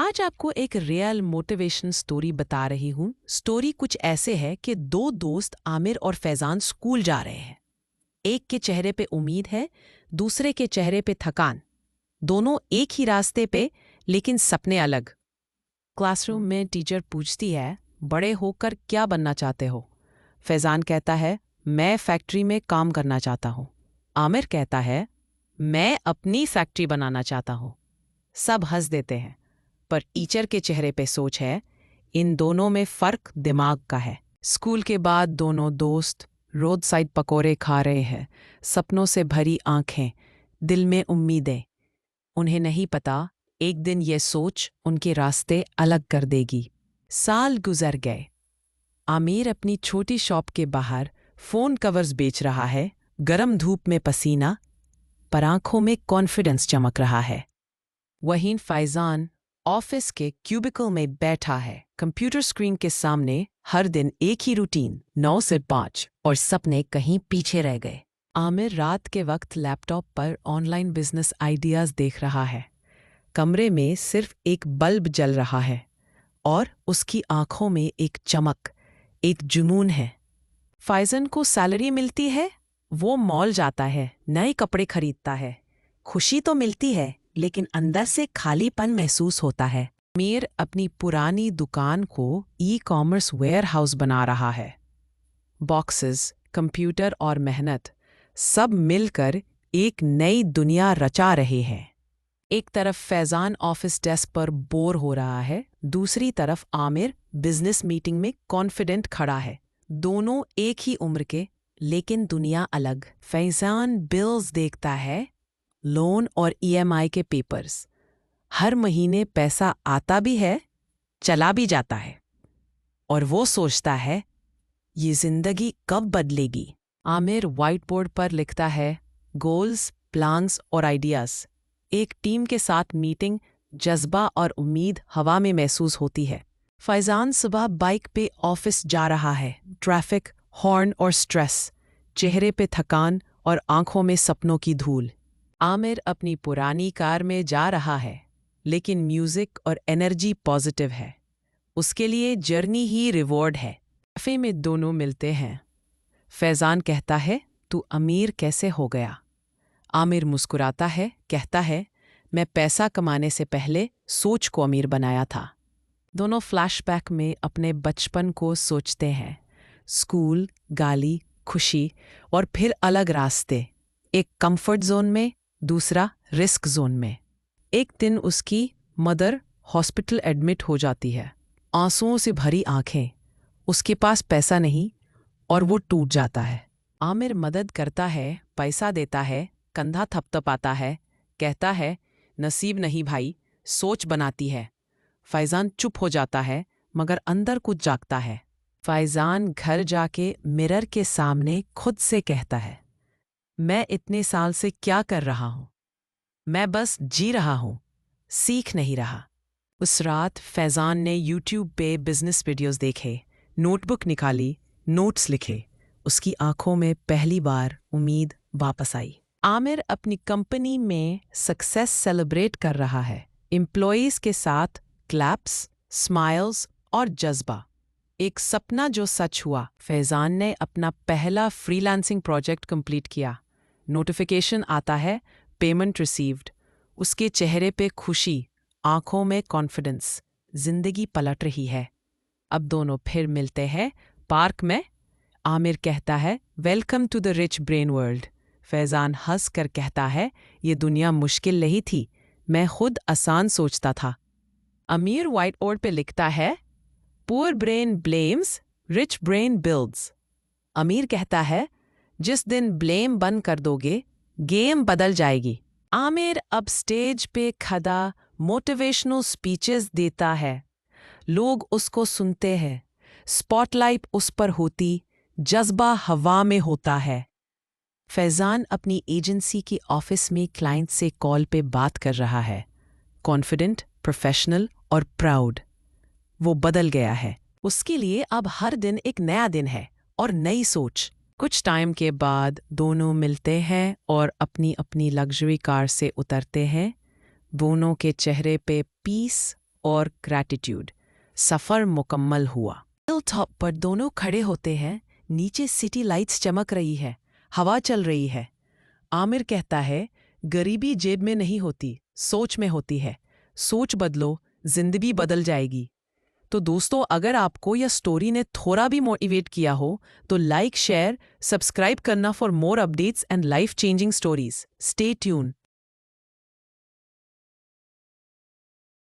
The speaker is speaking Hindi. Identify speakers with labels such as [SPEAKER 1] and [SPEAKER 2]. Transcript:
[SPEAKER 1] आज आपको एक रियल मोटिवेशन स्टोरी बता रही हूँ। स्टोरी कुछ ऐसे है कि दो दोस्त आमिर और फैजान स्कूल जा रहे हैं। एक के चेहरे पे उम्मीद है, दूसरे के चेहरे पे थकान। दोनों एक ही रास्ते पे, लेकिन सपने अलग। क्लासरूम में टीचर पूछती है, बड़े होकर क्या बनना चाहते हो? फैजान कहता है, मैं फैक्ट्री में काम करना चाहता हूँ। आमिर कहता है, मैं अपनी फैक्ट्री बनाना चाहता हूँ। सब हंस देते हैं, पर टीचर के चेहरे पे सोच है, इन दोनों में फर्क दिमाग का है। स्कूल के बाद दोनों दोस्त रोड साइड पकोड़े खा रहे हैं, सपनों से भरी आंखें, दिल में उम्मीदें। उन्हें नहीं पता, एक दिन ये सोच उनके रास्ते अलग कर देगी। साल गुजर गए। आमिर अपनी छोटी शॉप के बाहर फोन कवर्स बेच रहा है, गरम धूप में पसीना, पर आंखों में कॉन्फिडेंस चमक रहा है। वहीं फैजान ऑफिस के क्यूबिकल में बैठा है, कंप्यूटर स्क्रीन के सामने, हर दिन एक ही रूटीन, 9 से 5, और सपने कहीं पीछे रह गए। आमिर रात के वक्त लैपटॉप पर ऑनलाइन बिजनेस आइडियाज देख रहा है। कमरे में सिर्फ एक बल्ब जल रहा है और उसकी आंखों में एक चमक, एक जुनून है। फैजान को सैलरी मिलती है, वो मॉल जाता है, नए कपड़े खरीदता है। खुशी तो मिलती है, लेकिन अंदर से खालीपन महसूस होता है। आमिर अपनी पुरानी दुकान को ई-कॉमर्स वेयरहाउस बना रहा है। बॉक्सेस, कंप्यूटर और मेहनत सब मिलकर एक नई दुनिया रचा रहे हैं। एक तरफ फैजान ऑफिस डेस्क पर बोर हो रहा है, दूसरी तरफ आमिर बिजनेस मीटिंग में कॉन्फिडेंट खड़ा है। दोनों एक ही उम्र के, लेकिन दुनिया अलग। फैजान बिल्स देखता है, लोन और ईएमआई के पेपर्स। हर महीने पैसा आता भी है, चला भी जाता है, और वो सोचता है, ये जिंदगी कब बदलेगी। आमिर व्हाइट बोर्ड पर लिखता है, गोल्स, प्लान्स और आइडियाज। एक टीम के साथ मीटिंग, जज्बा और उम्मीद हवा में महसूस होती है। फैजान सुबह बाइक पे ऑफिस जा रहा है, ट्रैफिक, हॉर्न और स्ट्रेस, चेहरे पे थकान और आंखों में सपनों की धूल। आमिर अपनी पुरानी कार में जा रहा है, लेकिन म्यूजिक और एनर्जी पॉजिटिव है। उसके लिए जर्नी ही रिवॉर्ड है। कैफे में दोनों मिलते हैं। फैजान कहता है, तू अमीर कैसे हो गया? आमिर मुस्कुराता है, कहता है, मैं पैसा कमाने से पहले सोच को अमीर बनाया था। दोनों फ्लैशबैक में अपने बचपन को सोचते हैं। स्कूल, गाली, खुशी और फिर अलग रास्ते। एक कंफर्ट जोन में, दूसरा रिस्क जोन में। एक दिन उसकी मदर हॉस्पिटल एडमिट हो जाती है, आंसुओं से भरी आंखें। उसके पास पैसा नहीं और वो टूट जाता है। आमिर मदद करता है, पैसा देता है, कंधा थपथपाता है, कहता है, नसीब नहीं भाई, सोच बनाती है। फैजान चुप हो जाता है, मगर अंदर कुछ जागता है। फैजान घर जाके मिरर के सामने खुद से कहता है, मैं इतने साल से क्या कर रहा हूँ? मैं बस जी रहा हूँ, सीख नहीं रहा। उस रात फैजान ने यूट्यूब पे बिजनेस वीडियोस देखे, नोटबुक निकाली, नोट्स लिखे। उसकी आंखों में पहली बार उम्मीद वापस आई। आमिर अपनी कंपनी में सक्सेस सेलिब्रेट कर रहा है। एम्प्लॉयज के साथ क्लैप्स, स्माइल्स और जज्बा। एक सपना जो सच हुआ। फैजान ने अपना पहला फ्रीलांसिंग प्रोजेक्ट कंप्लीट किया। नोटिफिकेशन आता है, पेमेंट रिसीव्ड। उसके चेहरे पे खुशी, आंखों में कॉन्फिडेंस। जिंदगी पलट रही है। अब दोनों फिर मिलते हैं पार्क में। आमिर कहता है, welcome to the rich brain world. Faizan हंस कर कहता है, ये दुनिया मुश्किल नहीं थी, मैं खुद आसान सोचता था। अमीर व्हाइट बोर्ड पे लिखता है, poor brain blames, rich brain builds. अमीर कहता है, जिस दिन ब्लेम बंद कर दोगे, गेम बदल जाएगी। आमिर अब स्टेज पे खड़ा मोटिवेशनल स्पीचेस देता है। लोग उसको सुनते हैं, स्पॉटलाइट उस पर होती, जज्बा हवा में होता है। फैजान अपनी एजेंसी के ऑफिस में क्लाइंट से कॉल पे बात कर रहा है, कॉन्फिडेंट, प्रोफेशनल और प्राउड। वो बदल गया है। उसके लिए अब हर दिन एक नया दिन है और नई सोच। कुछ टाइम के बाद दोनों मिलते हैं और अपनी अपनी लग्जरी कार से उतरते हैं। दोनों के चेहरे पे पीस और ग्रैटिट्यूड। सफ़र मुकम्मल हुआ। हिल टॉप पर दोनों खड़े होते हैं, नीचे सिटी लाइट्स चमक रही है, हवा चल रही है। आमिर कहता है, गरीबी जेब में नहीं होती, सोच में होती है। सोच बदलो, जिंदगी बदल जाएगी। तो दोस्तों, अगर आपको यह स्टोरी ने थोड़ा भी मोटिवेट किया हो तो लाइक, शेयर, सब्सक्राइब करना for more updates and life changing stories. Stay tune.